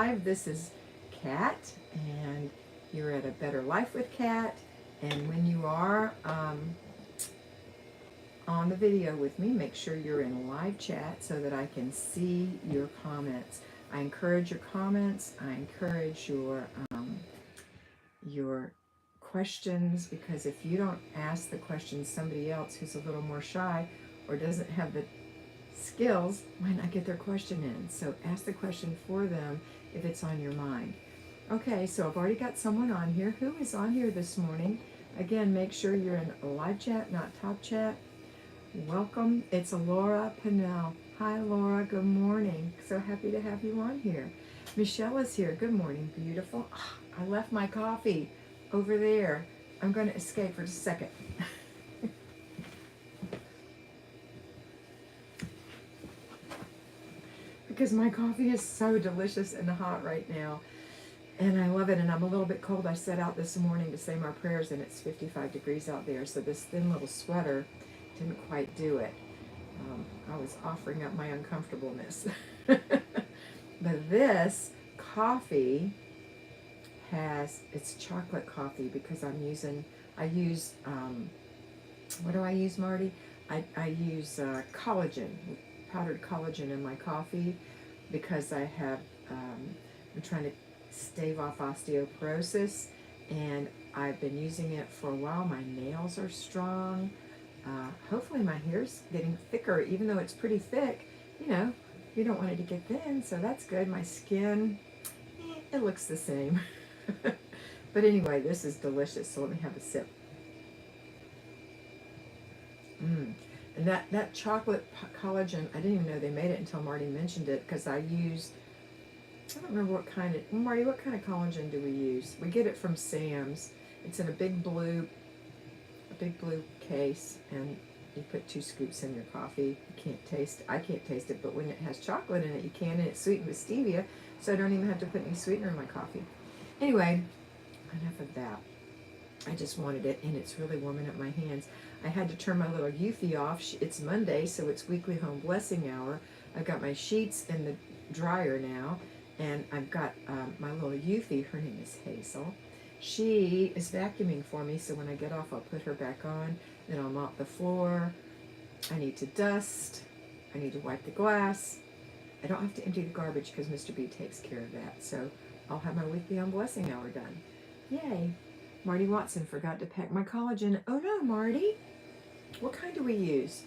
live. This is Kat, and you're at A Better Life with Kat. And when you are on the video with me, make sure you're in live chat so that I can see your comments. I encourage your comments. I encourage your questions, because if you don't ask the questions, somebody else who's a little more shy or doesn't have the skills might not get their question in. So ask the question for them if it's on your mind. Okay, so I've already got someone on here. Who is on here this morning? Again, make sure you're in live chat, not top chat. Welcome. It's Laura Pinnell. Hi, Laura. Good morning. So happy to have you on here. Michelle is here. Good morning, beautiful. Oh, I left my coffee over there. I'm going to escape for just a second. Because my coffee is so delicious and hot right now. And I love it, and I'm a little bit cold. I set out this morning to say my prayers, and it's 55 degrees out there, so this thin little sweater didn't quite do it. I was offering up my uncomfortableness. But this coffee it's chocolate coffee, because I use, what do I use, Marty? I use collagen, powdered collagen in my coffee, because I'm trying to stave off osteoporosis, and I've been using it for a while. My nails are strong. Hopefully my hair's getting thicker, even though it's pretty thick. You know, you don't want it to get thin, so that's good. My skin, it looks the same. But anyway, this is delicious, so let me have a sip. And that chocolate collagen, I didn't even know they made it until Marty mentioned it, because I don't remember what kind of, Marty, what kind of collagen do we use? We get it from Sam's. It's in a big blue case, and you put 2 scoops in your coffee. I can't taste it, but when it has chocolate in it, you can, and it's sweetened with stevia, so I don't even have to put any sweetener in my coffee. Anyway, enough of that. I just wanted it, and it's really warming up my hands. I had to turn my little Eufy off. It's Monday, so it's weekly home blessing hour. I've got my sheets in the dryer now, and I've got my little Eufy. Her name is Hazel. She is vacuuming for me, so when I get off, I'll put her back on. Then I'll mop the floor. I need to dust. I need to wipe the glass. I don't have to empty the garbage because Mr. B takes care of that. So I'll have my weekly home blessing hour done. Yay. Marty Watson forgot to pack my collagen. Oh no, Marty. What kind do we use?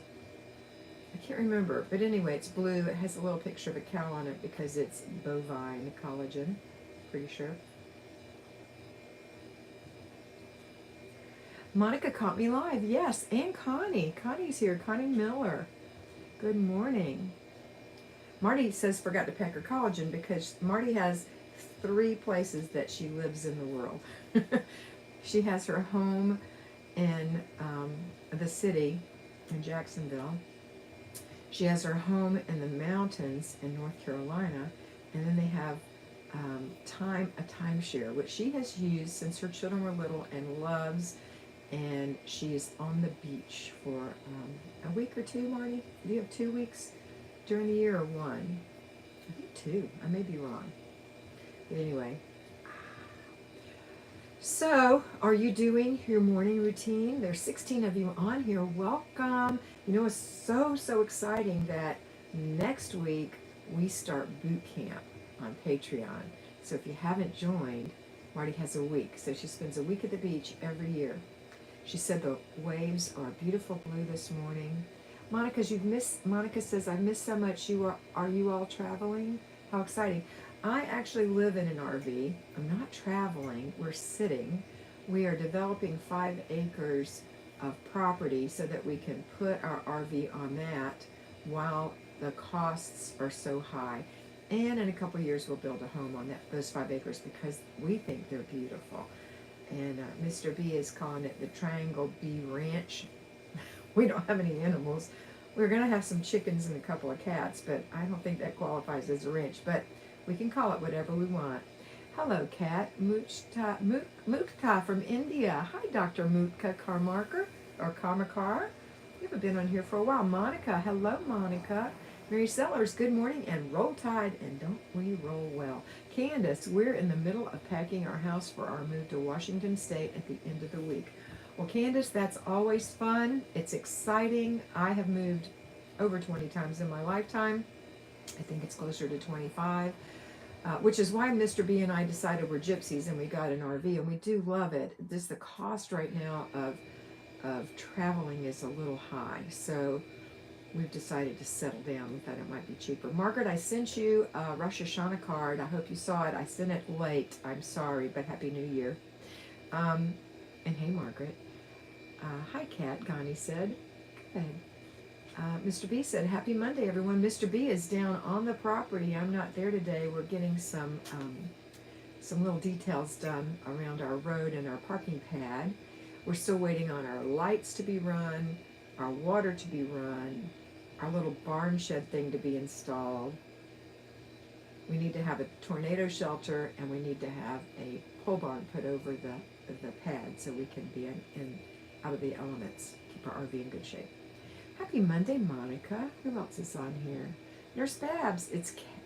I can't remember. But anyway, it's blue. It has a little picture of a cow on it because it's bovine collagen. Pretty sure. Monica caught me live. Yes, and Connie. Connie's here. Connie Miller. Good morning. Marty says forgot to pack her collagen because Marty has 3 places that she lives in the world. She has her home in the city in Jacksonville. She has her home in the mountains in North Carolina, and then they have a timeshare, which she has used since her children were little and loves. And she is on the beach for a week or 2, Marty? Do you have 2 weeks during the year or 1? I think 2. I may be wrong. But anyway. So, are you doing your morning routine? There's 16 of you on here. Welcome. You know, it's so exciting that next week we start boot camp on Patreon. So if you haven't joined, Marty has a week. So she spends a week at the beach every year. She said the waves are beautiful blue this morning. Monica says, I missed so much. Are you all traveling? How exciting. I actually live in an RV. I'm not traveling. We're sitting. We are developing 5 acres of property so that we can put our RV on that while the costs are so high. And in a couple of years, we'll build a home on those 5 acres because we think they're beautiful. And Mr. B is calling it the Triangle B Ranch. We don't have any animals. We're going to have some chickens and a couple of cats, but I don't think that qualifies as a ranch. But we can call it whatever we want. Hello, Kat. Mutka from India. Hi, Dr. Mutka Karmarkar, or Karmakar. You haven't been on here for a while. Monica. Hello, Monica. Mary Sellers, good morning, and roll tide, and don't we roll well. Candace, we're in the middle of packing our house for our move to Washington State at the end of the week. Well, Candace, that's always fun. It's exciting. I have moved over 20 times in my lifetime. I think it's closer to 25, which is why Mr. B and I decided we're gypsies and we got an RV, and we do love it. Just the cost right now of traveling is a little high, so we've decided to settle down. We thought it might be cheaper. Margaret, I sent you a Rosh Hashanah card. I hope you saw it. I sent it late. I'm sorry, but Happy New Year. And hey, Margaret. Hi, Kat, Gani said. Good. Mr. B said, Happy Monday, everyone. Mr. B is down on the property. I'm not there today. We're getting some little details done around our road and our parking pad. We're still waiting on our lights to be run, our water to be run, our little barn shed thing to be installed. We need to have a tornado shelter, and we need to have a pole barn put over the pad so we can be in out of the elements, keep our RV in good shape. Happy Monday, Monica. Who else is on here? Nurse Babs.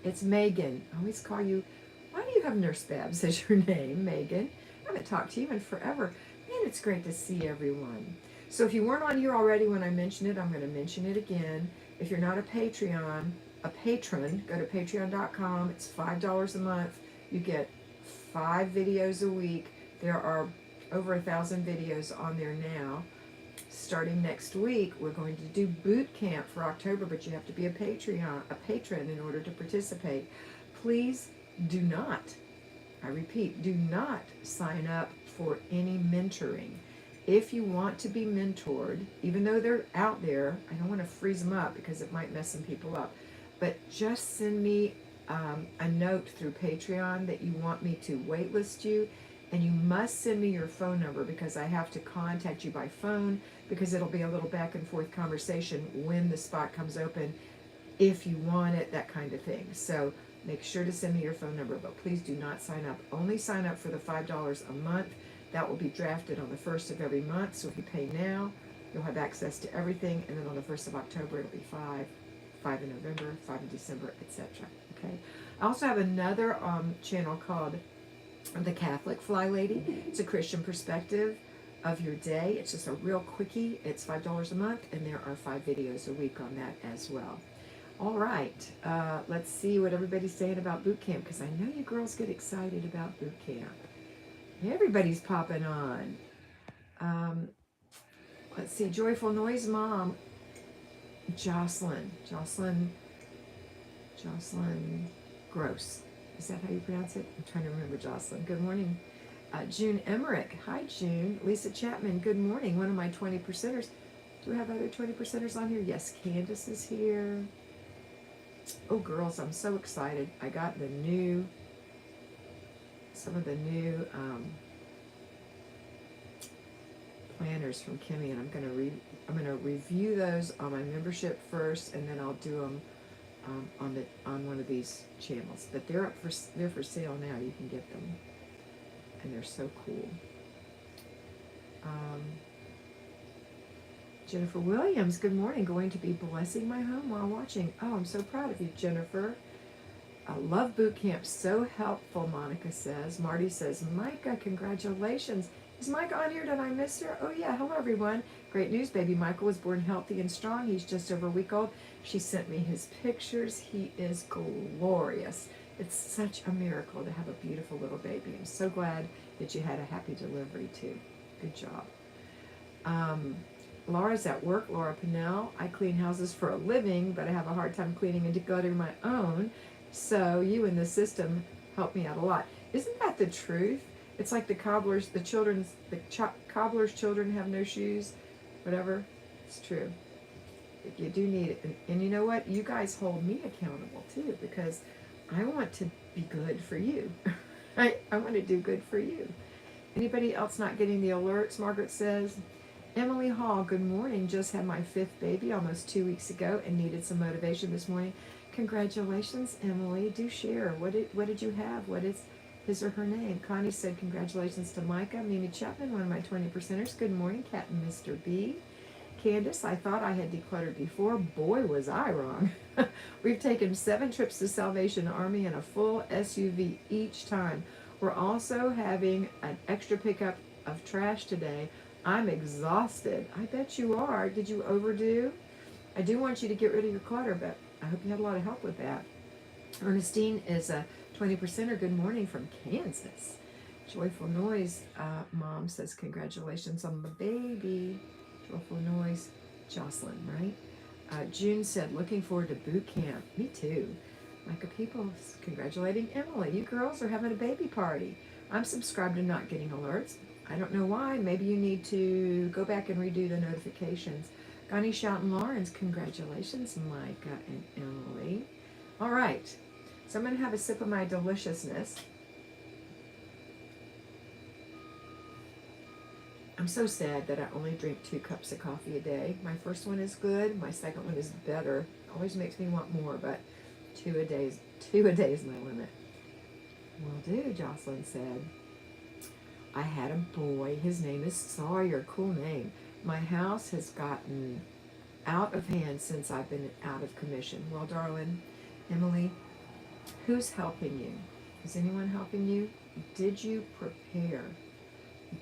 It's Megan. I always call you. Why do you have Nurse Babs as your name, Megan? I haven't talked to you in forever. Man, it's great to see everyone. So if you weren't on here already when I mentioned it, I'm going to mention it again. If you're not a patron, go to patreon.com. It's $5 a month. You get 5 videos a week. There are over 1,000 videos on there now. Starting next week, we're going to do boot camp for October, but you have to be a patron in order to participate. Please do not, I repeat, do not sign up for any mentoring. If you want to be mentored, even though they're out there, I don't want to freeze them up because it might mess some people up, but just send me a note through Patreon that you want me to waitlist you. And you must send me your phone number because I have to contact you by phone because it'll be a little back and forth conversation when the spot comes open, if you want it, that kind of thing. So make sure to send me your phone number, but please do not sign up. Only sign up for the $5 a month. That will be drafted on the 1st of every month. So if you pay now, you'll have access to everything. And then on the 1st of October, it'll be $5 in November, $5 in December, etc. Okay. I also have another channel called The Catholic Flylady. It's a Christian perspective of your day. It's just a real quickie. It's $5 a month, and there are 5 videos a week on that as well. All right, let's see what everybody's saying about boot camp, because I know you girls get excited about boot camp. Everybody's popping on. Let's see, Joyful Noise Mom, Jocelyn Gross. Is that how you pronounce it? I'm trying to remember Jocelyn. Good morning. June Emmerich. Hi, June. Lisa Chapman. Good morning. One of my 20%ers. Do we have other 20%ers on here? Yes, Candace is here. Oh, girls, I'm so excited. I got some of the new planners from Kimmy, and I'm gonna review those on my membership first, and then I'll do them on one of these channels. But they're for sale now. You can get them, and they're so cool. Jennifer Williams, good morning. Going to be blessing my home while watching. Oh, I'm so proud of you, Jennifer. I love boot camp. So helpful, Monica says. Marty says, Micah, congratulations. Is Micah on here? Did I miss her? Oh, yeah. Hello, everyone. Great news. Baby Michael was born healthy and strong. He's just over a week old. She sent me his pictures. He is glorious. It's such a miracle to have a beautiful little baby. I'm so glad that you had a happy delivery, too. Good job. Laura's at work. Laura Pinnell. I clean houses for a living, but I have a hard time cleaning and decluttering my own. So you and the system help me out a lot. Isn't that the truth? It's like the cobbler's children have no shoes, whatever. It's true. You do need it. And you know what? You guys hold me accountable too, because I want to be good for you. I want to do good for you. Anybody else not getting the alerts? Margaret says. Emily Hall, good morning. Just had my 5th baby almost 2 weeks ago and needed some motivation this morning. Congratulations, Emily. Do share. What did you have? What is his or her name? Connie said congratulations to Micah. Mimi Chapman, one of my 20%ers. Good morning, Kat and Mr. B. Candace, I thought I had decluttered before. Boy, was I wrong. We've taken 7 trips to Salvation Army and a full SUV each time. We're also having an extra pickup of trash today. I'm exhausted. I bet you are. Did you overdo? I do want you to get rid of your clutter, but I hope you had a lot of help with that. Ernestine is a 20%er. Good morning from Kansas. Joyful Noise mom says congratulations on the baby. Joyful Noise, Jocelyn, right? June said looking forward to boot camp. Me too. Micah Peoples congratulating Emily. You girls are having a baby party. I'm subscribed to not getting alerts. I don't know why. Maybe you need to go back and redo the notifications. Connie Shoutin Lawrence, congratulations, Micah and Emily. All right, so I'm going to have a sip of my deliciousness. I'm so sad that I only drink 2 cups of coffee a day. My first one is good. My second one is better. Always makes me want more, but 2 a day is my limit. Will do, Jocelyn said. I had a boy. His name is Sawyer. Cool name. My house has gotten out of hand since I've been out of commission. Well, darling, Emily, who's helping you? Is anyone helping you? Did you prepare?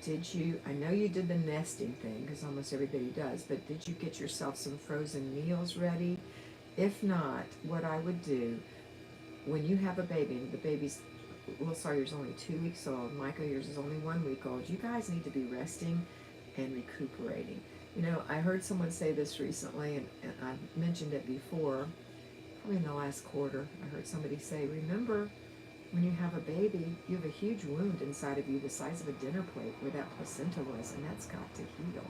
Did you, I know you did the nesting thing, because almost everybody does, but did you get yourself some frozen meals ready? If not, what I would do, when you have a baby, and the baby's, little Sawyer's only 2 weeks old, Micah, yours is only 1 week old, you guys need to be resting and recuperating. You know, I heard someone say this recently, and I've mentioned it before, probably in the last quarter. I heard somebody say, remember, when you have a baby, you have a huge wound inside of you the size of a dinner plate where that placenta was, and that's got to heal.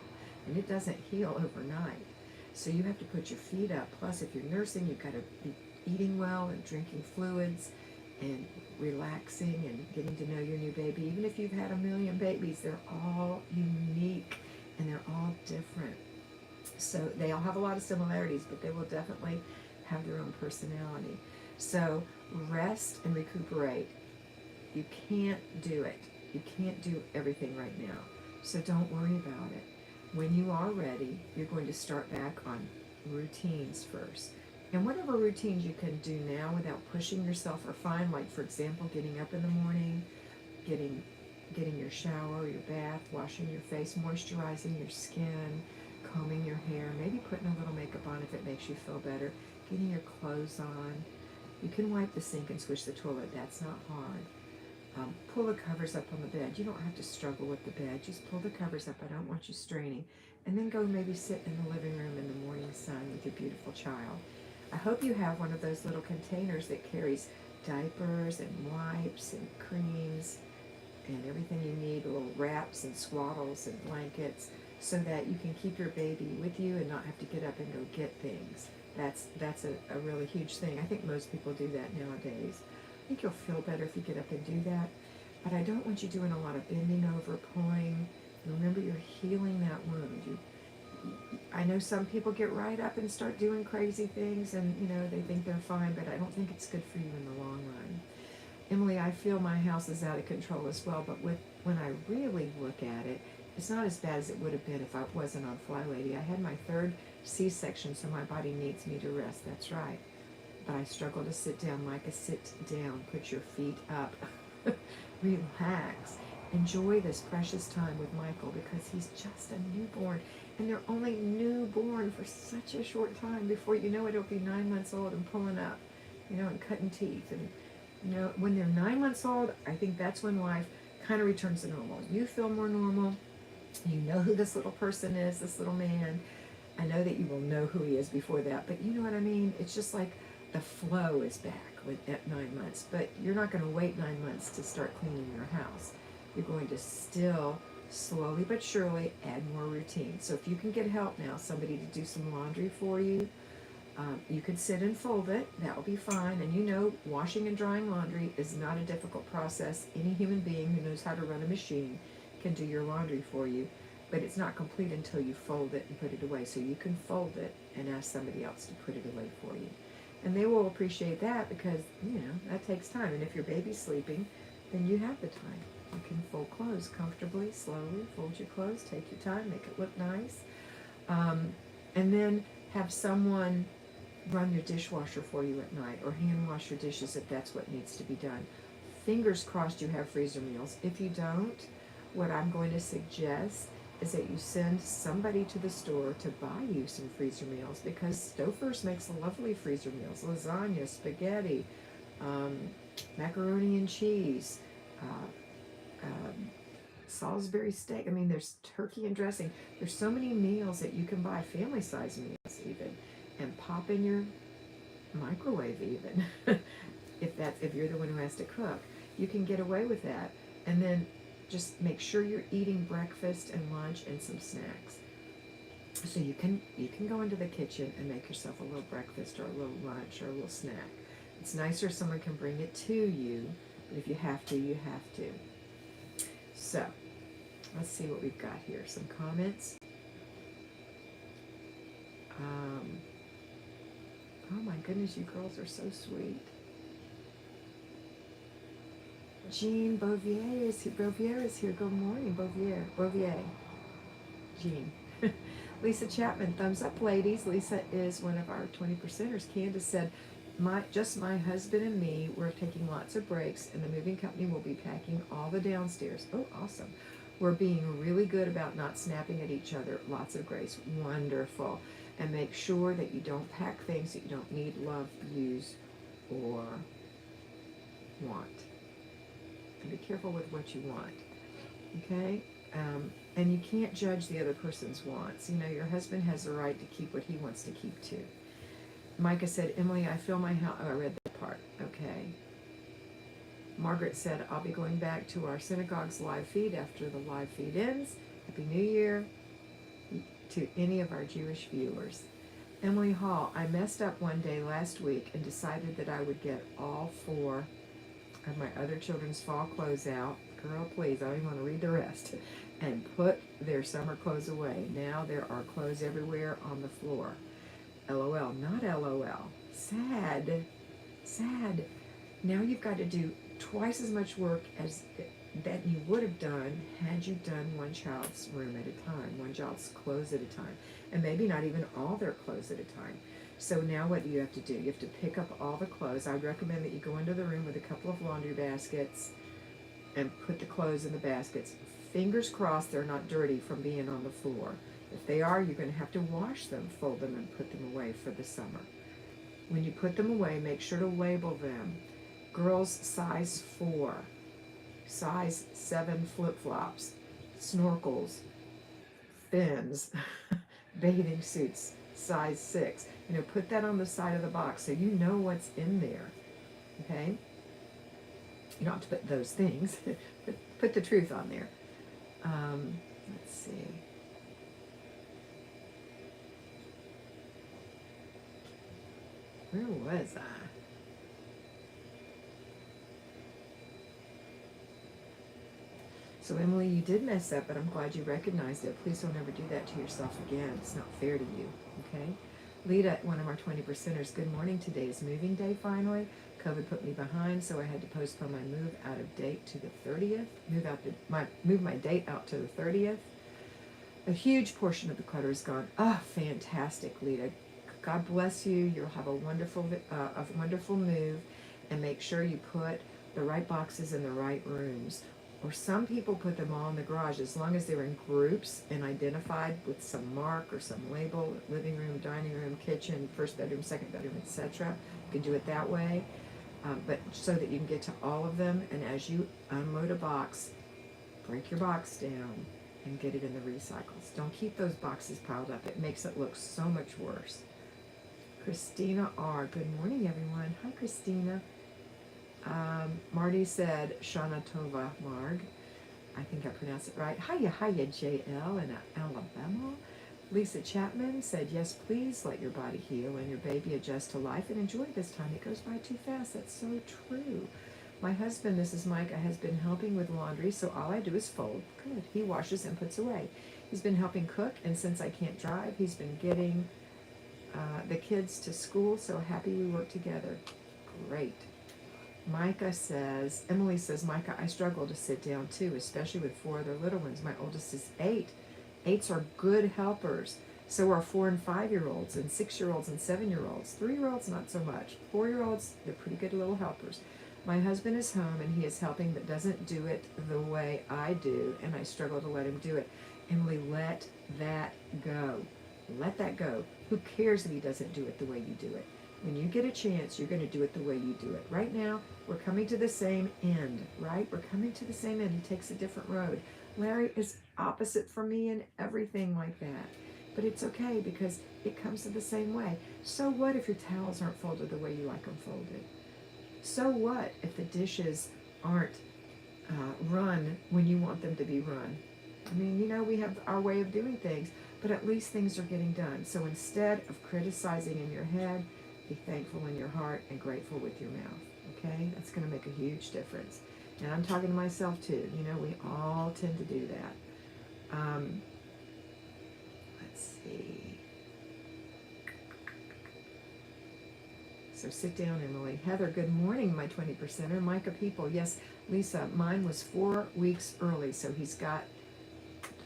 And it doesn't heal overnight. So you have to put your feet up. Plus, if you're nursing, you've got to be eating well and drinking fluids and relaxing and getting to know your new baby. Even if you've had a million babies, they're all unique and they're all different. So they all have a lot of similarities, but they will definitely have their own personality. So rest and recuperate. You can't do it. You can't do everything right now. So don't worry about it. When you are ready, you're going to start back on routines first. And whatever routines you can do now without pushing yourself are fine. Like, for example, getting up in the morning, getting your shower, your bath, washing your face, moisturizing your skin, combing your hair, maybe putting a little makeup on if it makes you feel better, getting your clothes on. You can wipe the sink and switch the toilet. That's not hard. Pull the covers up on the bed. You don't have to struggle with the bed. Just pull the covers up. I don't want you straining. And then go maybe sit in the living room in the morning sun with your beautiful child. I hope you have one of those little containers that carries diapers and wipes and creams and everything you need, little wraps and swaddles and blankets, so that you can keep your baby with you and not have to get up and go get things. That's a really huge thing. I think most people do that nowadays. I think you'll feel better if you get up and do that. But I don't want you doing a lot of bending over, pulling. Remember, you're healing that wound. I know some people get right up and start doing crazy things, and they think they're fine, but I don't think it's good for you in the long run. Emily, I feel my house is out of control as well, but when I really look at it, it's not as bad as it would have been if I wasn't on Flylady. I had my 3rd C-section, so my body needs me to rest. That's right. But I struggle to sit down. Micah, sit down. Put your feet up. Relax. Enjoy this precious time with Michael, because he's just a newborn. And they're only newborn for such a short time. Before you know it, it'll be 9 months old and pulling up, and cutting teeth. And, when they're 9 months old, I think that's when life kind of returns to normal. You feel more normal. You know who this little person is, this little man. I know that you will know who he is before that, but you know what I mean? It's just like the flow is back at 9 months, but you're not going to wait 9 months to start cleaning your house. You're going to still slowly but surely add more routine. So if you can get help now, somebody to do some laundry for you, you can sit and fold it. That will be fine. And washing and drying laundry is not a difficult process. Any human being who knows how to run a machine can do your laundry for you, but it's not complete until you fold it and put it away. So you can fold it and ask somebody else to put it away for you. And they will appreciate that, because, that takes time. And if your baby's sleeping, then you have the time. You can fold clothes comfortably, slowly, fold your clothes, take your time, make it look nice. And then have someone run your dishwasher for you at night, or hand wash your dishes if that's what needs to be done. Fingers crossed you have freezer meals. If you don't, what I'm going to suggest is that you send somebody to the store to buy you some freezer meals, because Stouffer's makes lovely freezer meals. Lasagna, spaghetti, um, macaroni and cheese, Salisbury steak. I mean, there's turkey and dressing. There's so many meals that you can buy, family size meals even, and pop in your microwave even. if you're the one who has to cook, you can get away with that. And then just make sure you're eating breakfast and lunch and some snacks. So you can go into the kitchen and make yourself a little breakfast or a little lunch or a little snack. It's nicer if someone can bring it to you, but if you have to, you have to. So let's see what we've got here. Some comments. Oh my goodness, you girls are so sweet. Jean Bouvier is here. Good morning, Bouvier. Jean. Lisa Chapman, thumbs up, ladies. Lisa is one of our 20%ers. Candace said, just my husband and me, we're taking lots of breaks, and the moving company will be packing all the downstairs. Oh, awesome. We're being really good about not snapping at each other. Lots of grace. Wonderful. And make sure that you don't pack things that you don't need, love, use, or want. And be careful with what you want. Okay? And you can't judge the other person's wants. You know, your husband has the right to keep what he wants to keep too. Micah said, Emily, I feel my house. Oh, I read that part. Okay. Margaret said, I'll be going back to our synagogue's live feed after the live feed ends. Happy New Year to any of our Jewish viewers. Emily Hall, I messed up one day last week and decided that I would get all 4 of my other children's fall clothes out. Girl, please, I don't even want to read the rest. And put their summer clothes away. Now there are clothes everywhere on the floor. LOL, not LOL. Sad. Sad. Now you've got to do twice as much work as that you would have done had you done one child's room at a time, one child's clothes at a time, and maybe not even all their clothes at a time. So now what do you have to do? You have to pick up all the clothes. I would recommend that you go into the room with a couple of laundry baskets and put the clothes in the baskets. Fingers crossed they're not dirty from being on the floor. If they are, you're going to have to wash them, fold them, and put them away for the summer. When you put them away, make sure to label them. Girls size 4, size 7 flip-flops, snorkels, fins, bathing suits, size 6. You know, put that on the side of the box so you know what's in there, okay? You don't have to put those things, but put the truth on there. Let's see. Where was I? So Emily, you did mess up, but I'm glad you recognized it. Please don't ever do that to yourself again. It's not fair to you, okay? Lita, one of our 20%ers, good morning. Today is moving day finally. COVID put me behind, so I had to postpone my move out of date to the 30th. Move my date out to the 30th. A huge portion of the clutter is gone. Ah, fantastic, Lita. God bless you. You'll have a wonderful move, and make sure you put the right boxes in the right rooms. Or some people put them all in the garage, as long as they're in groups and identified with some mark or some label, living room, dining room, kitchen, first bedroom, second bedroom, etc. You can do it that way, but so that you can get to all of them. And as you unload a box, break your box down and get it in the recycles. Don't keep those boxes piled up. It makes it look so much worse. Christina R. Good morning, everyone. Hi, Christina. Marty said, Shana Tova Marg. I think I pronounced it right. Hiya, JL in Alabama. Lisa Chapman said, yes, please let your body heal and your baby adjust to life and enjoy this time. It goes by too fast. That's so true. My husband, Mrs. Micah, has been helping with laundry, so all I do is fold. Good. He washes and puts away. He's been helping cook, and since I can't drive, he's been getting the kids to school, so happy we work together. Great. Emily says, Micah, I struggle to sit down too, especially with 4 other little ones. My oldest is 8. 8s are good helpers. So are 4 and 5-year-olds and 6-year-olds and 7-year-olds. 3-year-olds, not so much. 4-year-olds, they're pretty good little helpers. My husband is home and he is helping but doesn't do it the way I do, and I struggle to let him do it. Emily, let that go. Let that go. Who cares if he doesn't do it the way you do it? When you get a chance, you're going to do it the way you do it. Right now, we're coming to the same end, right? We're coming to the same end. He takes a different road. Larry is opposite from me and everything like that. But it's okay because it comes to the same way. So what if your towels aren't folded the way you like them folded? So what if the dishes aren't run when you want them to be run? I mean, you know, we have our way of doing things, but at least things are getting done. So instead of criticizing in your head, be thankful in your heart and grateful with your mouth. Okay? That's going to make a huge difference. And I'm talking to myself too. You know, we all tend to do that. Let's see. So sit down, Emily. Heather, good morning, my 20%er. Micah People, yes, Lisa, mine was 4 weeks early, so he's got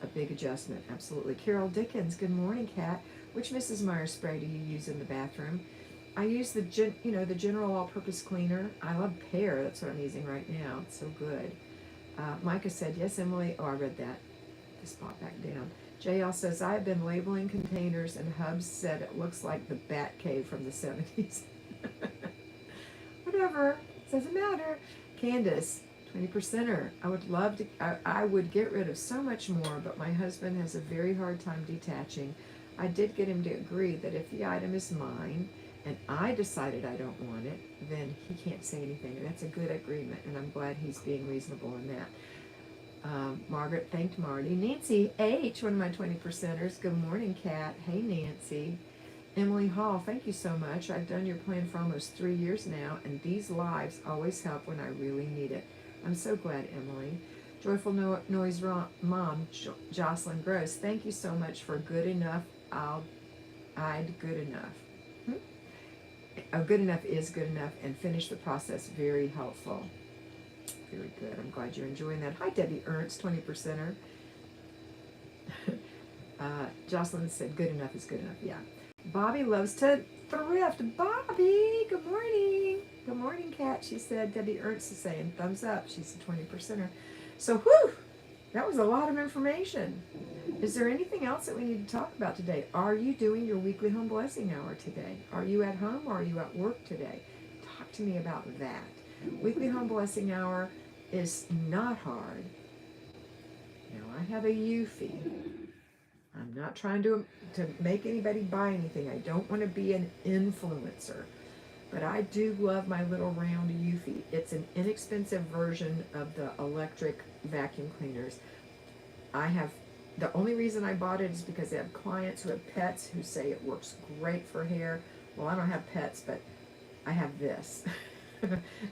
a big adjustment. Absolutely. Carol Dickens, good morning, Kat. Which Mrs. Meyer spray do you use in the bathroom? I use the the general all-purpose cleaner. I love Pear. That's what I'm using right now. It's so good. Micah said, yes, Emily. Oh, I read that. Just pop back down. JL says, I have been labeling containers, and Hubs said it looks like the Bat Cave from the 70s. Whatever. Doesn't matter. Candace, 20%er. I would love to, I would get rid of so much more, but my husband has a very hard time detaching. I did get him to agree that if the item is mine and I decided I don't want it, then he can't say anything. And that's a good agreement, and I'm glad he's being reasonable in that. Margaret thanked Marty. Nancy H., one of my 20%ers. Good morning, Kat. Hey, Nancy. Emily Hall, thank you so much. I've done your plan for almost 3 years now, and these lives always help when I really need it. I'm so glad, Emily. Joyful Noise Mom, Jocelyn Gross, thank you so much for good enough. I'd good enough. Good enough is good enough, and finish the process. Very helpful. Very good. I'm glad you're enjoying that. Hi, Debbie Ernst, 20%er. Jocelyn said good enough is good enough. Yeah. Bobby loves to thrift. Bobby, good morning. Good morning, Kat. She said Debbie Ernst is saying thumbs up. She's a 20%er. So, whew, that was a lot of information. Is there anything else that we need to talk about today? Are you doing your weekly home blessing hour today? Are you at home or are you at work today? Talk to me about that. Weekly home blessing hour is not hard. Now, I have a U-fee. I'm not trying to make anybody buy anything. I don't want to be an influencer. But I do love my little round Eufy. It's an inexpensive version of the electric vacuum cleaners. The only reason I bought it is because I have clients who have pets who say it works great for hair. Well, I don't have pets, but I have this.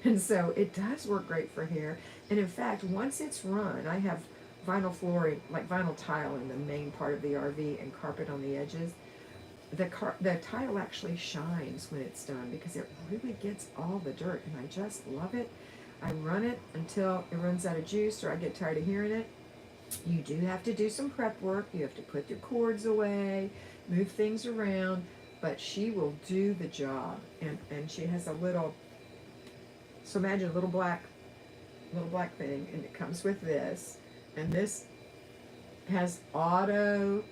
And so it does work great for hair. And in fact, once it's run, I have vinyl flooring, like vinyl tile in the main part of the RV and carpet on the edges. The tile actually shines when it's done because it really gets all the dirt, and I just love it. I run it until it runs out of juice or I get tired of hearing it. You do have to do some prep work. You have to put your cords away, move things around, but she will do the job. And she has a little, so imagine a little black thing, and it comes with this, and this has auto,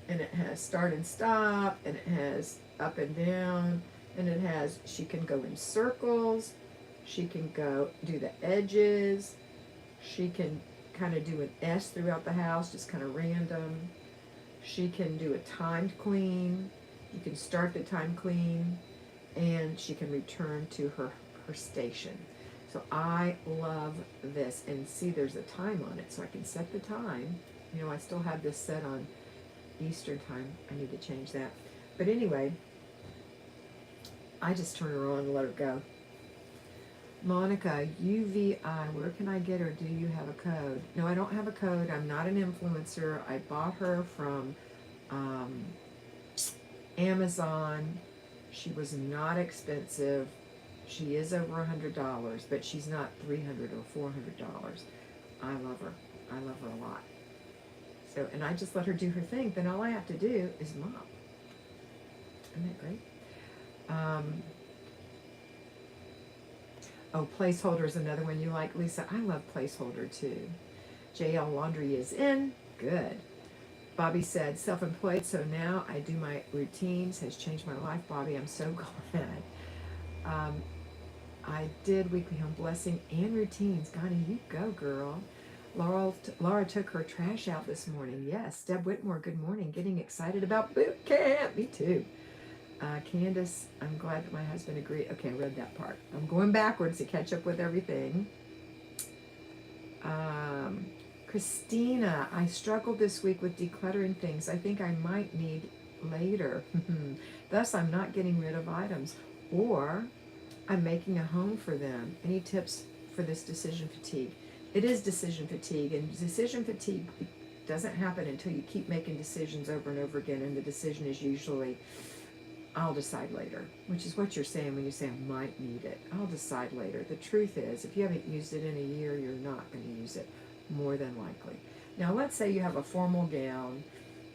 and it has start and stop, and it has up and down, and it has, she can go in circles, she can go do the edges, she can kind of do an S throughout the house, just kind of random. She can do a timed clean, you can start the time clean, and she can return to her station. So I love this, and see there's a time on it, so I can set the time. You know, I still have this set on Eastern time. I need to change that. But anyway, I just turn her on and let her go. Monica, UVI, where can I get her? Do you have a code? No, I don't have a code. I'm not an influencer. I bought her from Amazon. She was not expensive. She is over $100, but she's not $300 or $400. I love her. I love her a lot. So, and I just let her do her thing. Then all I have to do is mop. Isn't that great? Oh, placeholder is another one you like, Lisa. I love placeholder too. JL Laundry is in. Good. Bobby said, self-employed, so now I do my routines. Has changed my life, Bobby. I'm so glad. Um, I did weekly home blessing and routines. Connie, you go, girl. Laura took her trash out this morning. Yes. Deb Whitmore, good morning. Getting excited about boot camp. Me too. Candace, I'm glad that my husband agreed. Okay, I read that part. I'm going backwards to catch up with everything. Christina, I struggled this week with decluttering things I think I might need later. Thus, I'm not getting rid of items, or I'm making a home for them. Any tips for this decision fatigue? It is decision fatigue, and decision fatigue doesn't happen until you keep making decisions over and over again, and the decision is usually, I'll decide later, which is what you're saying when you say I might need it. I'll decide later. The truth is, if you haven't used it in a year, you're not going to use it, more than likely. Now, let's say you have a formal gown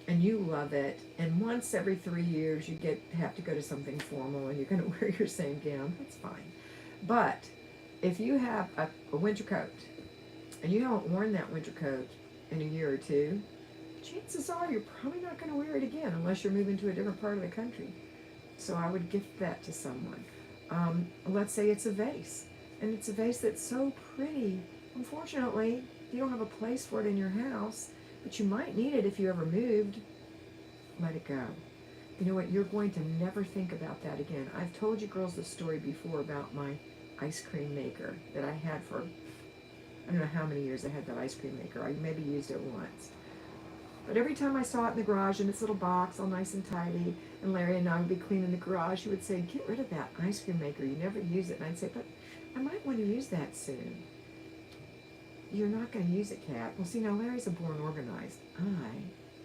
and you love it, and once every 3 years you have to go to something formal and you're going to wear your same gown. That's fine. But if you have a winter coat and you haven't worn that winter coat in a year or two, chances are you're probably not going to wear it again unless you're moving to a different part of the country. So I would gift that to someone. Let's say it's a vase, and it's a vase that's so pretty. Unfortunately, you don't have a place for it in your house, but you might need it if you ever moved. Let it go. You know what? You're going to never think about that again. I've told you girls the story before about my ice cream maker that I had for, I don't know how many years I had that ice cream maker. I maybe used it once. But every time I saw it in the garage in its little box, all nice and tidy, and Larry and I would be cleaning the garage, he would say, get rid of that ice cream maker. You never use it. And I'd say, but I might want to use that soon. You're not going to use it, Kat. Well, see, now Larry's a born organized. I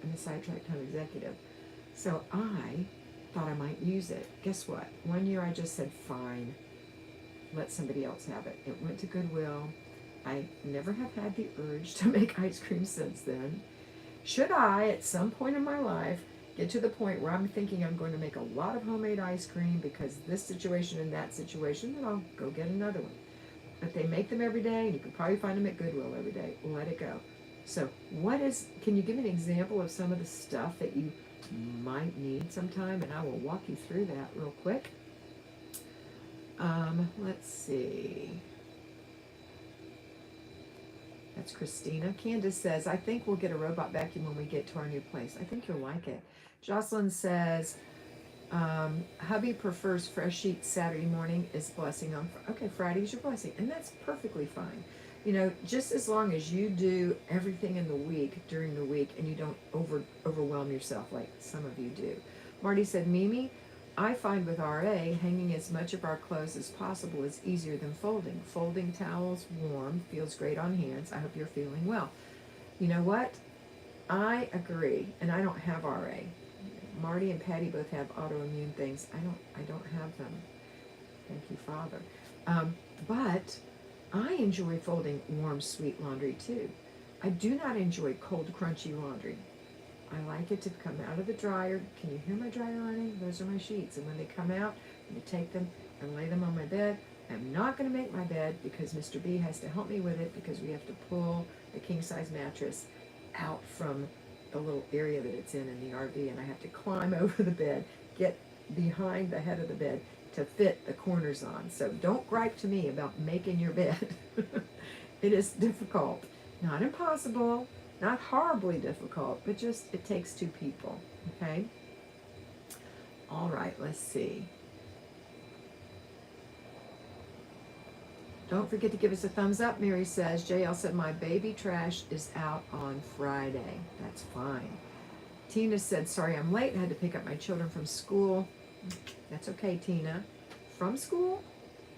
am a sidetracked home executive. So I thought I might use it. Guess what? One year I just said, fine, let somebody else have it. It went to Goodwill. I never have had the urge to make ice cream since then. Should I, at some point in my life, get to the point where I'm thinking I'm going to make a lot of homemade ice cream because this situation and that situation, then I'll go get another one. But they make them every day, and you can probably find them at Goodwill every day. Let it go. So can you give me an example of some of the stuff that you might need sometime? And I will walk you through that real quick. Let's see. That's Christina. Candace says, I think we'll get a robot vacuum when we get to our new place. I think you'll like it. Jocelyn says, hubby prefers fresh sheets Saturday morning is blessing on. Okay, Friday's your blessing. And that's perfectly fine. You know, just as long as you do everything in the week, during the week, and you don't overwhelm yourself like some of you do. Marty said, Mimi, I find with RA, hanging as much of our clothes as possible is easier than folding. Folding towels warm, feels great on hands. I hope you're feeling well. You know what? I agree, and I don't have RA. Marty and Patty both have autoimmune things. I don't have them. Thank you, Father. But I enjoy folding warm, sweet laundry too. I do not enjoy cold, crunchy laundry. I like it to come out of the dryer. Can you hear my dryer running? Those are my sheets. And when they come out, I'm going to take them and lay them on my bed. I'm not going to make my bed because Mr. B has to help me with it because we have to pull the king-size mattress out from the little area that it's in the RV, and I have to climb over the bed, get behind the head of the bed to fit the corners on. So don't gripe to me about making your bed. It is difficult. Not impossible. Not horribly difficult, but just it takes two people, okay? All right, let's see. Don't forget to give us a thumbs up, Mary says. JL said, my baby trash is out on Friday. That's fine. Tina said, sorry I'm late. I had to pick up my children from school. That's okay, Tina. From school?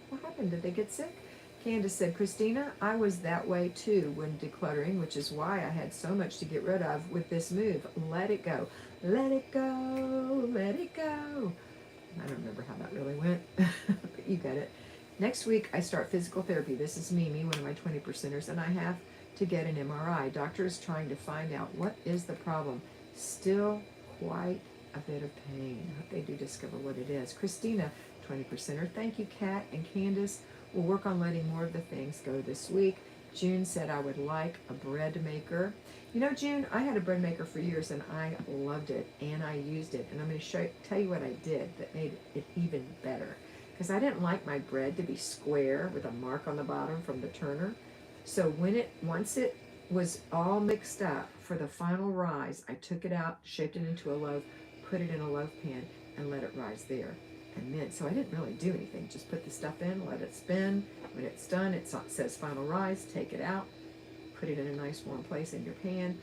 What happened? Did they get sick? Candace said, Christina, I was that way too when decluttering, which is why I had so much to get rid of with this move. Let it go. Let it go. Let it go. I don't remember how that really went, but you get it. Next week, I start physical therapy. This is Mimi, one of my 20%ers, and I have to get an MRI. Doctor is trying to find out what is the problem. Still quite a bit of pain. I hope they do discover what it is. Christina, 20%er. Thank you, Kat and Candace. We'll work on letting more of the things go this week. June said I would like a bread maker. You know, June, I had a bread maker for years and I loved it and I used it. And I'm going to tell you what I did that made it even better. Because I didn't like my bread to be square with a mark on the bottom from the turner. So once it was all mixed up for the final rise, I took it out, shaped it into a loaf, put it in a loaf pan, and let it rise there. And then, so I didn't really do anything. Just put the stuff in, let it spin. When it's done, it says final rise. Take it out, put it in a nice warm place in your pan,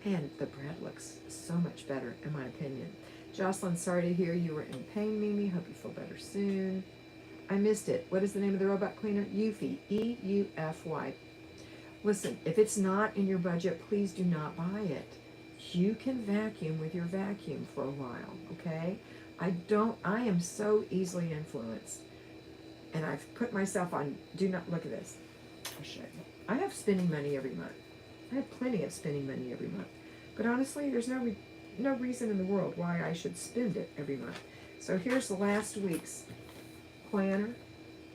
and the bread looks so much better, in my opinion. Jocelyn, sorry to hear you were in pain, Mimi. Hope you feel better soon. I missed it. What is the name of the robot cleaner? Eufy. E-U-F-Y. Listen, if it's not in your budget, please do not buy it. You can vacuum with your vacuum for a while, okay? I am so easily influenced. And I've put myself on, do not, look at this. I'll show you. I have spending money every month. I have plenty of spending money every month. But honestly, there's no reason in the world why I should spend it every month. So here's the last week's planner.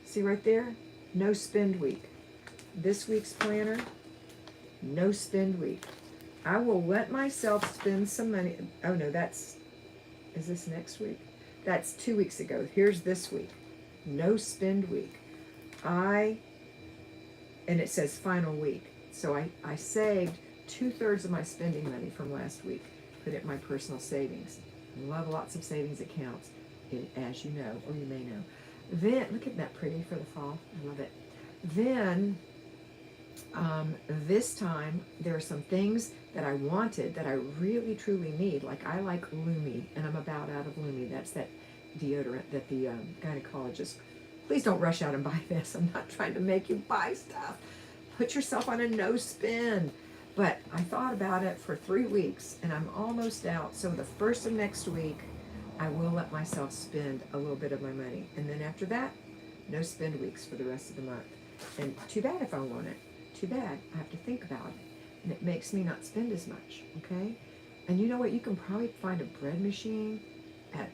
See right there? No spend week. This week's planner, no spend week. I will let myself spend some money. Oh no, is this next week? That's 2 weeks ago. Here's this week. No spend week. And it says final week. So I saved 2/3 of my spending money from last week. Put it in my personal savings. I love lots of savings accounts, as you know, or you may know. Then, look at that pretty for the fall. I love it. Then, this time, there are some things that I wanted that I really, truly need. Like, I like Lumi, and I'm about out of Lumi. That's that deodorant that the gynecologist, please don't rush out and buy this. I'm not trying to make you buy stuff. Put yourself on a no spend. But I thought about it for 3 weeks, and I'm almost out. So the first of next week, I will let myself spend a little bit of my money. And then after that, no spend weeks for the rest of the month. And too bad if I want it. Too bad. I have to think about it. And it makes me not spend as much, okay? And you know what? You can probably find a bread machine at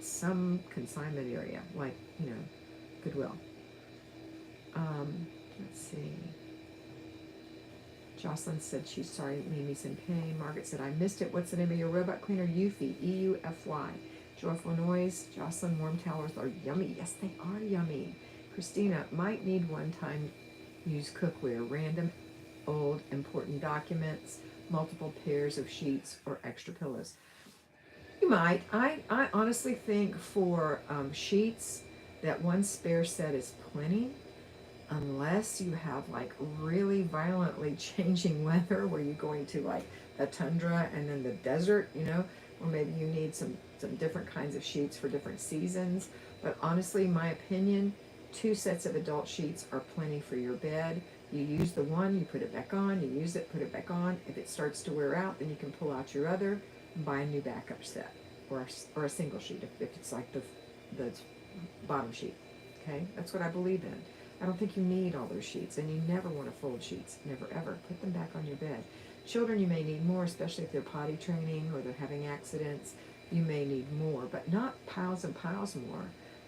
some consignment area, like, Goodwill. Let's see. Jocelyn said she's sorry Mimi's in pain. Margaret said, I missed it. What's the name of your robot cleaner? Eufy. E-U-F-Y. Joyful Noise. Jocelyn, warm towels are yummy. Yes, they are yummy. Christina, might need one-time use cookware. Random, old, important documents. Multiple pairs of sheets or extra pillows. You might. I honestly think for sheets, that one spare set is plenty. Unless you have like really violently changing weather where you're going to like the tundra and then the desert, or maybe you need some different kinds of sheets for different seasons. But honestly, in my opinion, 2 sets of adult sheets are plenty for your bed. You use the one, you put it back on, you use it, put it back on. If it starts to wear out, then you can pull out your other and buy a new backup set or a single sheet if it's like the bottom sheet. Okay, that's what I believe in. I don't think you need all those sheets, and you never want to fold sheets. Never, ever. Put them back on your bed. Children, you may need more, especially if they're potty training or they're having accidents. You may need more, but not piles and piles more.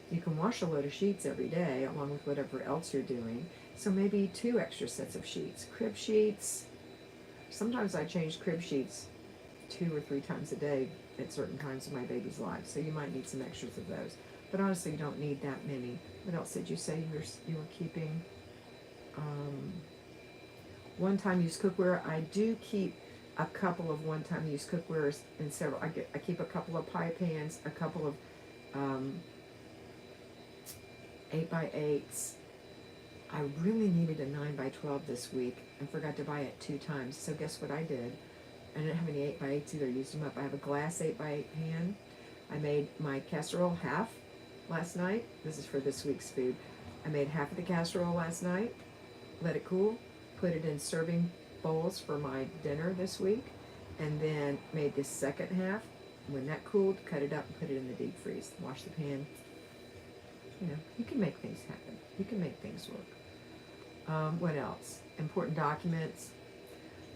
You can wash a load of sheets every day, along with whatever else you're doing. So maybe 2 extra sets of sheets. Crib sheets. Sometimes I change crib sheets 2 or 3 times a day at certain times of my baby's life, so you might need some extras of those. But honestly, you don't need that many. What else did you say you were keeping? One-time use cookware. I do keep a couple of one-time use cookwares in several. I keep a couple of pie pans, a couple of 8x8s. I really needed a 9x12 this week and forgot to buy it 2 times. So guess what I did? I didn't have any 8x8s either. Used them up. I have a glass 8x8 pan. I made my casserole half last night. This is for this week's food. I made half of the casserole last night, let it cool, put it in serving bowls for my dinner this week, and then made this second half. When that cooled, cut it up and put it in the deep freeze. Wash the pan. You can make things happen. You can make things work. What else? Important documents.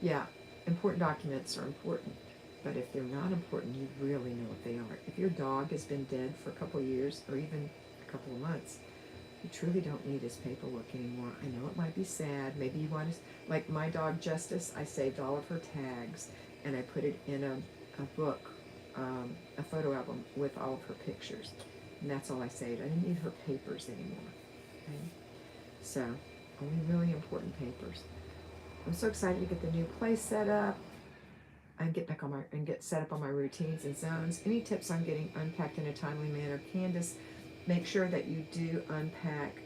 Yeah, important documents are important. But if they're not important, you really know what they are. If your dog has been dead for a couple of years or even a couple of months, you truly don't need his paperwork anymore. I know it might be sad. Maybe you want to, like my dog Justice, I saved all of her tags and I put it in a book, a photo album with all of her pictures. And that's all I saved. I didn't need her papers anymore. Okay? So, only really important papers. I'm so excited to get the new place set up. And get back on my and get set up on my routines and zones. Any tips on getting unpacked in a timely manner? Candace, make sure that you do unpack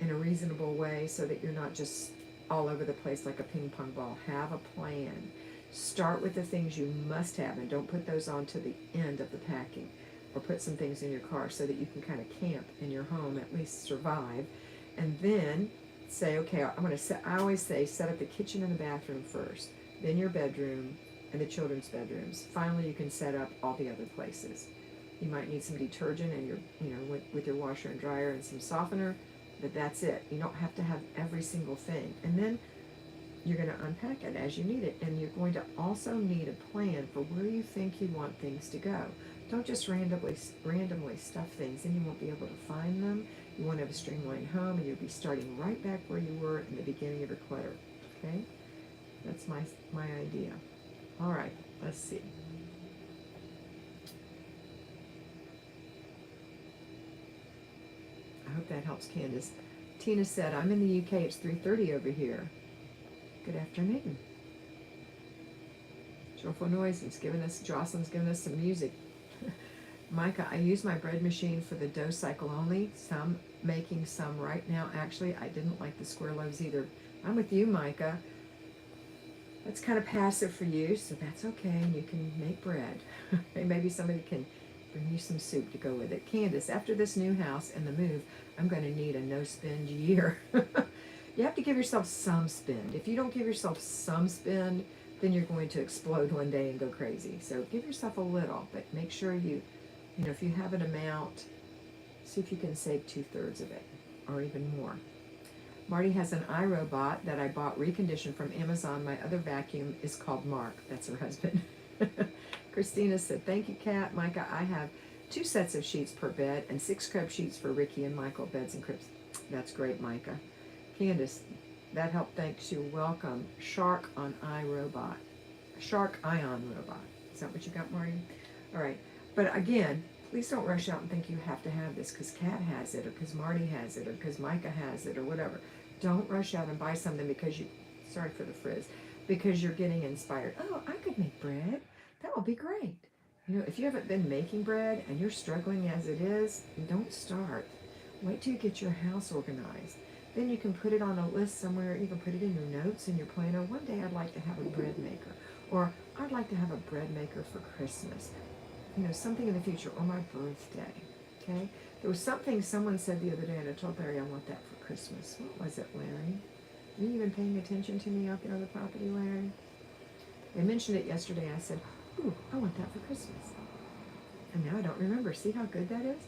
in a reasonable way so that you're not just all over the place like a ping pong ball. Have a plan. Start with the things you must have and don't put those on to the end of the packing, or put some things in your car so that you can kind of camp in your home, at least survive. And then say, okay, I always say set up the kitchen and the bathroom first, then your bedroom and the children's bedrooms. Finally, you can set up all the other places. You might need some detergent and with your washer and dryer and some softener, but that's it. You don't have to have every single thing. And then you're going to unpack it as you need it. And you're going to also need a plan for where you think you want things to go. Don't just randomly stuff things, and you won't be able to find them. You want to have a streamlined home, and you'll be starting right back where you were in the beginning of your clutter. Okay? That's my idea. All right, let's see. I hope that helps, Candace. Tina said, I'm in the UK. It's 3:30 over here. Good afternoon. Joyful Noises giving us, Jocelyn's giving us some music. Micah, I use my bread machine for the dough cycle only. Some making some right now. Actually, I didn't like the square loaves either. I'm with you, Micah. That's kind of passive for you, so that's okay. You can make bread. Maybe somebody can bring you some soup to go with it. Candace, after this new house and the move, I'm going to need a no-spend year. You have to give yourself some spend. If you don't give yourself some spend, then you're going to explode one day and go crazy. So give yourself a little, but make sure if you have an amount, see if you can save 2/3 of it or even more. Marty has an iRobot that I bought reconditioned from Amazon. My other vacuum is called Mark. That's her husband. Christina said, thank you, Kat. Micah, I have 2 sets of sheets per bed and 6 crib sheets for Ricky and Michael, beds and cribs. That's great, Micah. Candace, that helped. Thanks. You're welcome. Shark on iRobot. Shark Ion Robot. Is that what you got, Marty? All right. But again, please don't rush out and think you have to have this because Kat has it or because Marty has it or because Micah has it or whatever. Don't rush out and buy something because sorry for the frizz, because you're getting inspired. Oh, I could make bread. That would be great. If you haven't been making bread and you're struggling as it is, don't start. Wait till you get your house organized. Then you can put it on a list somewhere. You can put it in your notes, in your planner. One day I'd like to have a bread maker. Or I'd like to have a bread maker for Christmas. Something in the future, or my birthday, okay? There was something someone said the other day, and I told Larry I want that for Christmas. What was it, Larry? Are you even paying attention to me out there on the property, Larry? They mentioned it yesterday. I said, ooh, I want that for Christmas. And now I don't remember. See how good that is?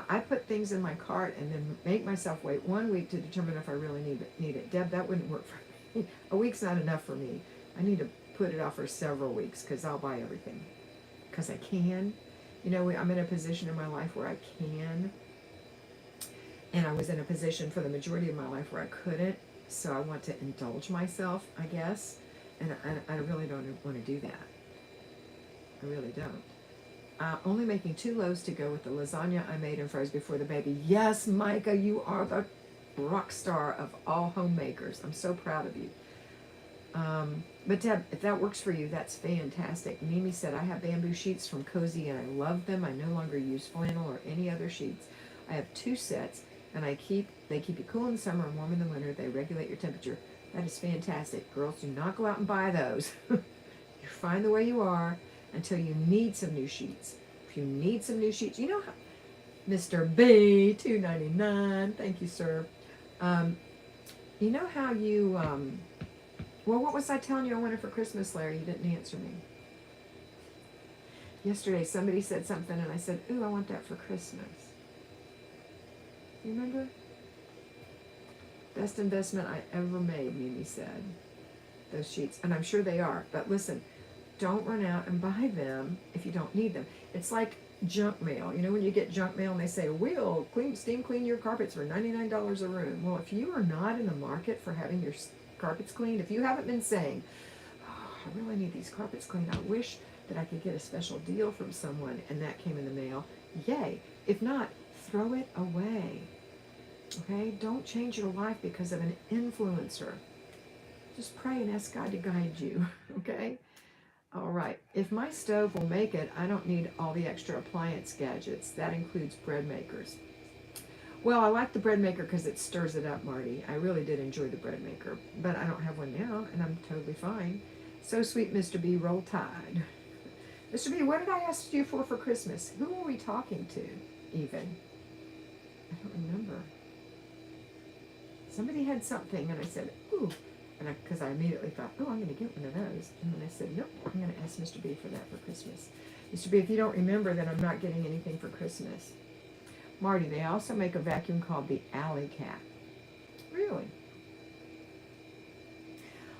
I put things in my cart and then make myself wait 1 week to determine if I really need it. Deb, that wouldn't work for me. A week's not enough for me. I need to put it off for several weeks because I'll buy everything. Because I can. I'm in a position in my life where I can. And I was in a position for the majority of my life where I couldn't. So I want to indulge myself, I guess. And I really don't want to do that. I really don't. Only making 2 loaves to go with the lasagna I made and froze before the baby. Yes, Micah, you are the rock star of all homemakers. I'm so proud of you. But Deb, if that works for you, that's fantastic. Mimi said, I have bamboo sheets from Cozy and I love them. I no longer use flannel or any other sheets. I have 2 sets and they keep you cool in the summer and warm in the winter. They regulate your temperature. That is fantastic. Girls, do not go out and buy those. You're fine the way you are until you need some new sheets. If you need some new sheets, how Mr. B, $2.99. Thank you, sir. You know how you well, what was I telling you I wanted for Christmas, Larry? You didn't answer me. Yesterday, somebody said something, and I said, ooh, I want that for Christmas. You remember? Best investment I ever made, Mimi said. Those sheets. And I'm sure they are. But listen, don't run out and buy them if you don't need them. It's like junk mail. You know, when you get junk mail and they say, we'll steam clean your carpets for $99 a room. Well, if you are not in the market for having your carpets cleaned, if you haven't been saying, oh, I really need these carpets cleaned, I wish that I could get a special deal from someone, and that came in the mail, yay. If not, throw it away. Okay? Don't change your life because of an influencer. Just pray and ask God to guide you. Okay? All right. If my stove will make it, I don't need all the extra appliance gadgets. That includes bread makers. Well, I like the bread maker because it stirs it up, Marty. I really did enjoy the bread maker, but I don't have one now, and I'm totally fine. So sweet, Mr. B, roll tide. Mr. B, what did I ask you for Christmas? Who were we talking to, even? I don't remember. Somebody had something, and I said, ooh, and because I immediately thought, oh, I'm going to get one of those. And then I said, nope, I'm going to ask Mr. B for that for Christmas. Mr. B, if you don't remember, then I'm not getting anything for Christmas. Marty, they also make a vacuum called the Alley Kat. Really?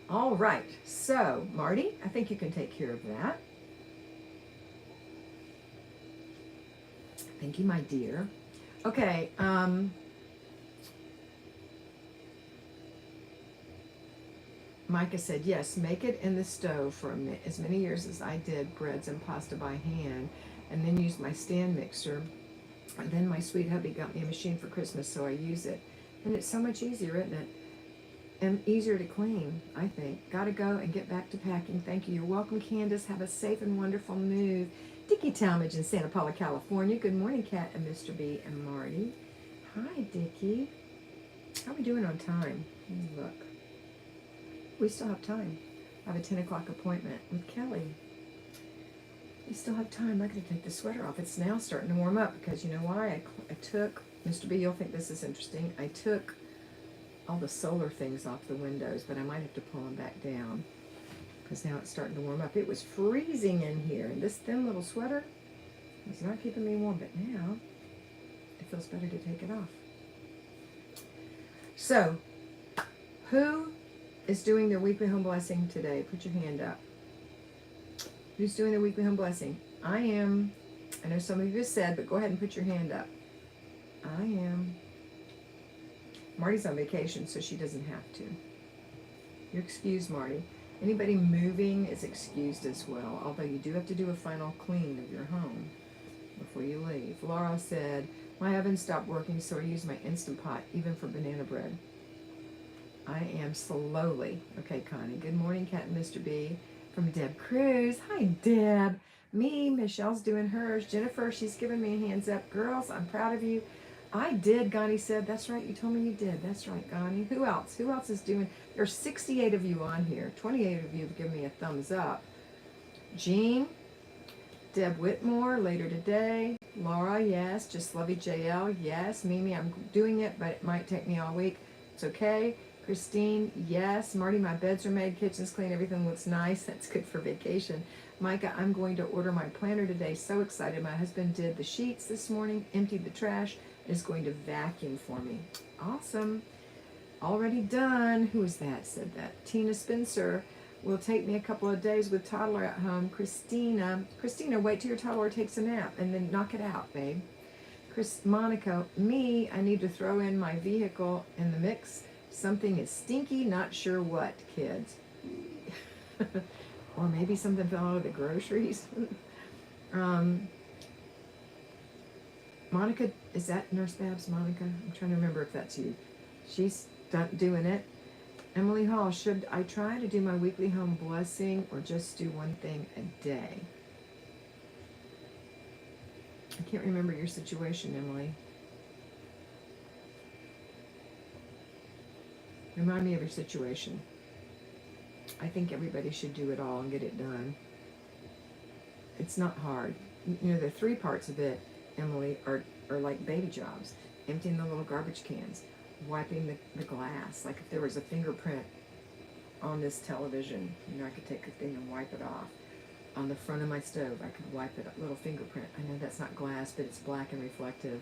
All right. So, Marty, I think you can take care of that. Thank you, my dear. Okay. Micah said, yes, make it in the stove for as many years as I did breads and pasta by hand, and then use my stand mixer. And then my sweet hubby got me a machine for Christmas, so I use it. And it's so much easier, isn't it? And easier to clean, I think. Gotta go and get back to packing. Thank you. You're welcome, Candace. Have a safe and wonderful move. Dickie Talmadge in Santa Paula, California. Good morning, Kat and Mr. B and Marty. Hi, Dickie. How are we doing on time? Look. We still have time. I have a 10 o'clock appointment with Kelly. We still have time. I gotta take the sweater off. It's now starting to warm up because you know why? I took, Mr. B, you'll think this is interesting. I took all the solar things off the windows, but I might have to pull them back down because now it's starting to warm up. It was freezing in here, and this thin little sweater was not keeping me warm, but now it feels better to take it off. So, who is doing their weekly home blessing today? Put your hand up. Who's doing their weekly home blessing? I am. I know some of you said, but go ahead and put your hand up. I am. Marty's on vacation, so she doesn't have to. You're excused, Marty. Anybody moving is excused as well, although you do have to do a final clean of your home before you leave. Laura said, my oven stopped working, so I use my Instant Pot, even for banana bread. I am slowly. Okay, Connie. Good morning, Kat and Mr. B. From Deb Cruz. Hi, Deb. Me, Michelle's doing hers. Jennifer, she's giving me a hands up. Girls, I'm proud of you. I did, Gani said. That's right, you told me you did. That's right, Gani. Who else? Who else is doing? There's 68 of you on here. 28 of you have given me a thumbs up. Jean, Deb Whitmore, later today. Laura, yes. Just Lovey JL, yes. Mimi, I'm doing it, but it might take me all week. It's okay. Christine, yes. Marty, my beds are made, kitchen's clean, everything looks nice. That's good for vacation. Micah, I'm going to order my planner today. So excited. My husband did the sheets this morning, emptied the trash, is going to vacuum for me. Awesome. Already done. Who is that? Said that. Tina Spencer. Will take me a couple of days with toddler at home. Christina, wait till your toddler takes a nap and then knock it out, babe. Monica, me, I need to throw in my vehicle in the mix. Something is stinky, not sure what, kids. Or maybe something fell out of the groceries. Monica, is that Nurse Babs, Monica? I'm trying to remember if that's you. She's doing it. Emily Hall, should I try to do my weekly home blessing or just do one thing a day? I can't remember your situation, Emily. Remind me of your situation. I think everybody should do it all and get it done. It's not hard. You know, the three parts of it, Emily, are like baby jobs. Emptying the little garbage cans, wiping the glass. Like if there was a fingerprint on this television, you know, I could take a thing and wipe it off. On the front of my stove, I could wipe it, a little fingerprint. I know that's not glass, but it's black and reflective.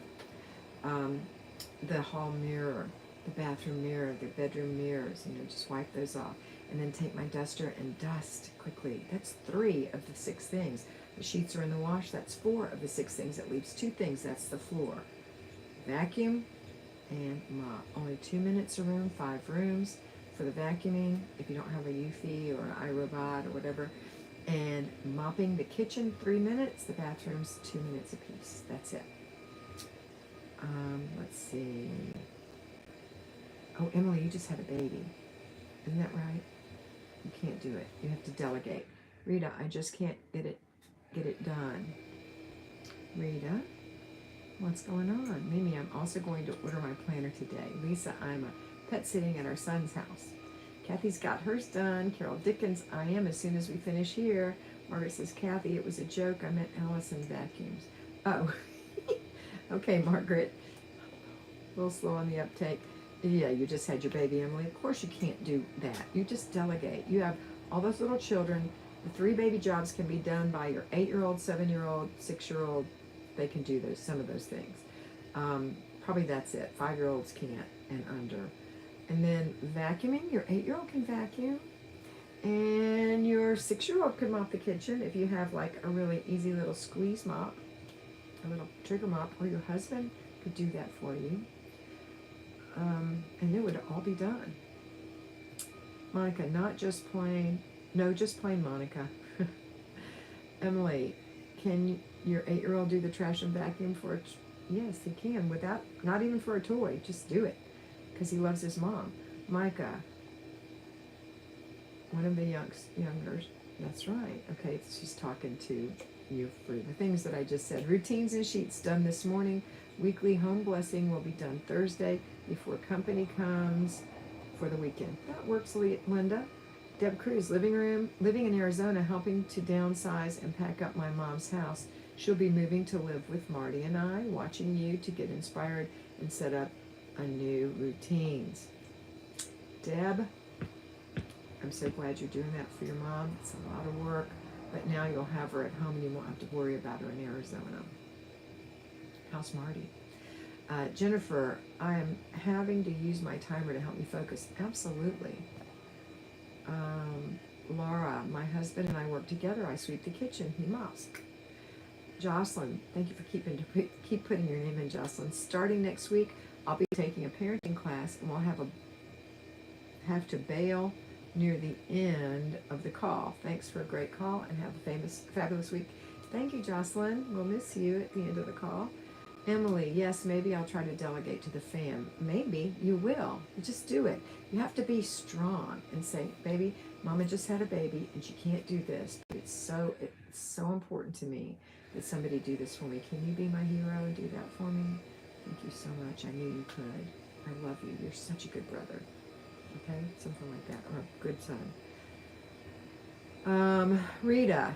The hall mirror. the bathroom mirror, the bedroom mirrors, just wipe those off. And then take my duster and dust quickly. That's 3 of the 6 things. The sheets are in the wash. That's 4 of the 6 things. That leaves 2 things. That's the floor. Vacuum and mop. Only 2 minutes a room, 5 rooms for the vacuuming, if you don't have a Eufy or an iRobot or whatever. And mopping the kitchen, 3 minutes. The bathrooms, 2 minutes apiece. That's it. Let's see. Oh, Emily, you just had a baby. Isn't that right? You can't do it. You have to delegate. Rita, I just can't get it done. Rita, what's going on? Mimi, I'm also going to order my planner today. Lisa, I'm pet sitting at our son's house. Kathy's got hers done. Carol Dickens, I am as soon as we finish here. Margaret says, Kathy, it was a joke. I meant Allison vacuums. Oh, okay, Margaret. A little slow on the uptake. Yeah, you just had your baby, Emily. Of course you can't do that. You just delegate. You have all those little children. The 3 baby jobs can be done by your 8-year-old, 7-year-old, 6-year-old. They can do some of those things. Probably that's it. 5-year-olds can't and under. And then vacuuming, your 8-year-old can vacuum. And your 6-year-old can mop the kitchen if you have like a really easy little squeeze mop, a little trigger mop, or your husband could do that for you. And it would all be done. Monica, not just plain, no, just plain Monica. Emily, can your 8-year-old do the trash and vacuum for yes, he can, without, not even for a toy, just do it, because he loves his mom. Micah, one of the youngers, that's right. Okay, she's talking to you for the things that I just said. Routines and sheets done this morning. Weekly home blessing will be done Thursday before company comes for the weekend. That works, Linda. Deb Cruz, living in Arizona, helping to downsize and pack up my mom's house. She'll be moving to live with Marty and I, watching you to get inspired and set up a new routines. Deb, I'm so glad you're doing that for your mom. It's a lot of work, but now you'll have her at home and you won't have to worry about her in Arizona. How's Marty? Jennifer, I am having to use my timer to help me focus. Absolutely. Laura, my husband and I work together. I sweep the kitchen. He mops. Jocelyn, thank you for keep putting your name in, Jocelyn. Starting next week, I'll be taking a parenting class, and we'll have to bail near the end of the call. Thanks for a great call, and have a fabulous week. Thank you, Jocelyn. We'll miss you at the end of the call. Emily, yes, maybe I'll try to delegate to the fam. Maybe you will. Just do it. You have to be strong and say, baby, Mama just had a baby and she can't do this. It's so important to me that somebody do this for me. Can you be my hero and do that for me? Thank you so much. I knew you could. I love you. You're such a good brother. Okay? Something like that. Or a good son. Rita.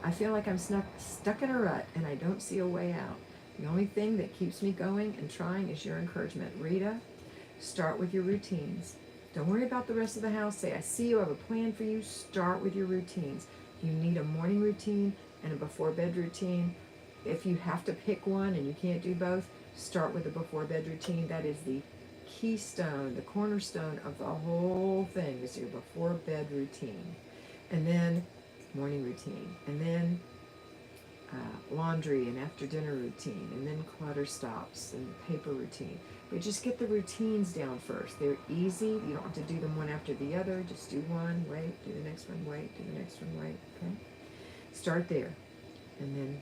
I feel like I'm stuck in a rut and I don't see a way out. The only thing that keeps me going and trying is your encouragement. Rita, start with your routines. Don't worry about the rest of the house. Say, I see you, I have a plan for you. Start with your routines. You need a morning routine and a before bed routine. If you have to pick one and you can't do both, start with the before bed routine. That is the keystone, the cornerstone of the whole thing is your before bed routine. And then morning routine. And then laundry and after dinner routine, and then clutter stops and paper routine. But just get the routines down first. They're easy. You don't have to do them one after the other. Just do one, wait, do the next one, wait, do the next one, wait. Okay? Start there and then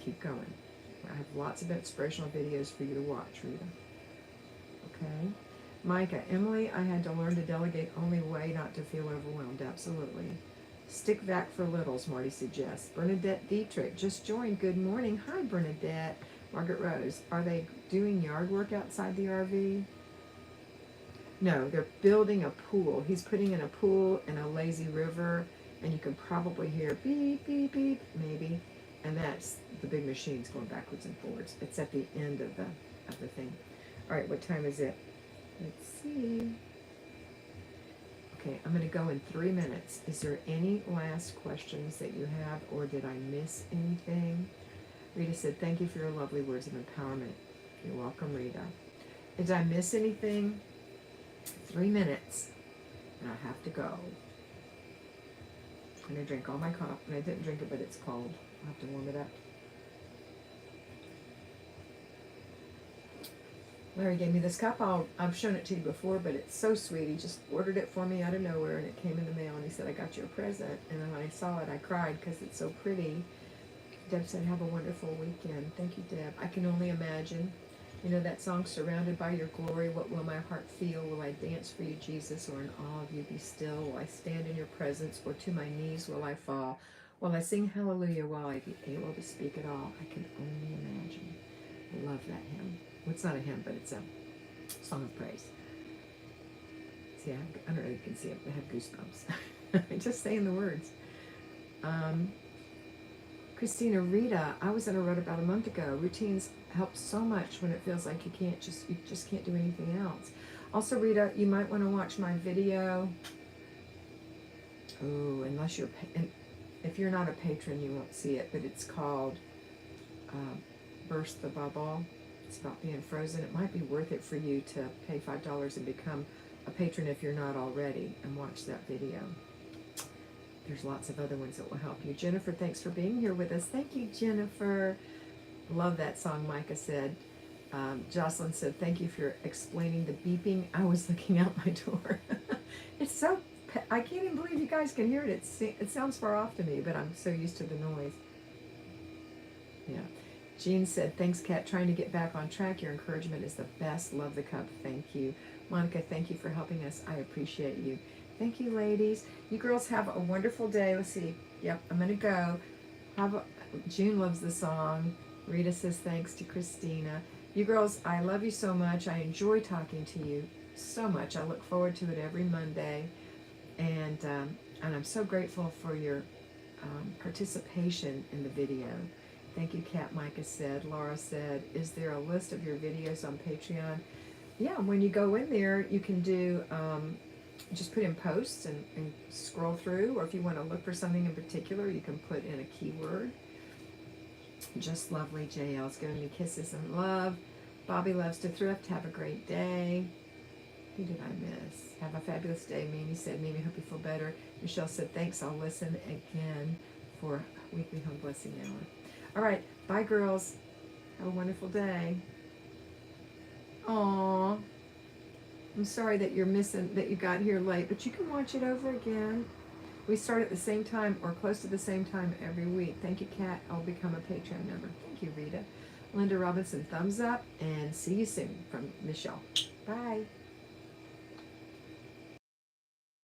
keep going. I have lots of inspirational videos for you to watch, Rita. Okay? Micah, Emily, I had to learn to delegate only way not to feel overwhelmed. Absolutely. Stick vac for littles, Marty suggests. Bernadette Dietrich just joined. Good morning. Hi, Bernadette. Margaret Rose, are they doing yard work outside the RV? No, they're building a pool. He's putting in a pool and a lazy river, and you can probably hear beep, beep, beep, maybe. And that's the big machines going backwards and forwards. It's at the end of the thing. All right, what time is it? Let's see. Okay, I'm going to go in 3 minutes. Is there any last questions that you have, or did I miss anything? Rita said, thank you for your lovely words of empowerment. You're welcome, Rita. Did I miss anything? 3 minutes, and I have to go. I'm going to drink all my coffee. And I didn't drink it, but it's cold. I'll have to warm it up. Larry gave me this cup. I've shown it to you before, but it's so sweet. He just ordered it for me out of nowhere, and it came in the mail, and he said, I got you a present. And when I saw it, I cried because it's so pretty. Deb said, have a wonderful weekend. Thank you, Deb. I can only imagine. You know that song, Surrounded by Your Glory, what will my heart feel? Will I dance for you, Jesus, or in awe of you be still? Will I stand in your presence, or to my knees will I fall? Will I sing hallelujah while I be able to speak at all? I can only imagine. I love that hymn. Well, it's not a hymn, but it's a song of praise. See, I don't know if you can see it, but I have goosebumps. Just saying the words. Christina, Rita, I was in a rut about a month ago. Routines help so much when it feels like you just can't do anything else. Also, Rita, you might want to watch my video. Oh, unless you're, if you're not a patron, you won't see it, but it's called Burst the Bubble. It's about being frozen. It might be worth it for you to pay $5 and become a patron if you're not already, and watch that video. There's lots of other ones that will help you. Jennifer, thanks for being here with us. Thank you, Jennifer. Love that song, Micah said. Jocelyn said, thank you for explaining the beeping. I was looking out my door. It's so, I can't even believe you guys can hear it. It sounds far off to me, but I'm so used to the noise. Yeah. Jean said, thanks, Kat. Trying to get back on track. Your encouragement is the best. Love the cup. Thank you. Monica, thank you for helping us. I appreciate you. Thank you, ladies. You girls have a wonderful day. Let's see. Yep, I'm going to go. June loves the song. Rita says thanks to Christina. You girls, I love you so much. I enjoy talking to you so much. I look forward to it every Monday. And I'm so grateful for your participation in the video. Thank you, Kat. Micah said. Laura said, is there a list of your videos on Patreon? Yeah, when you go in there, you can do, just put in posts and scroll through, or if you want to look for something in particular, you can put in a keyword. Just lovely. JL's giving me kisses and love. Bobby loves to thrift. Have a great day. Who did I miss? Have a fabulous day. Mimi said, Mimi, hope you feel better. Michelle said, thanks. I'll listen again for Weekly Home Blessing Hour. All right. Bye, girls. Have a wonderful day. Aww. I'm sorry that you're missing, that you got here late, but you can watch it over again. We start at the same time or close to the same time every week. Thank you, Kat. I'll become a Patreon member. Thank you, Rita. Linda Robinson, thumbs up, and see you soon from Michelle. Bye.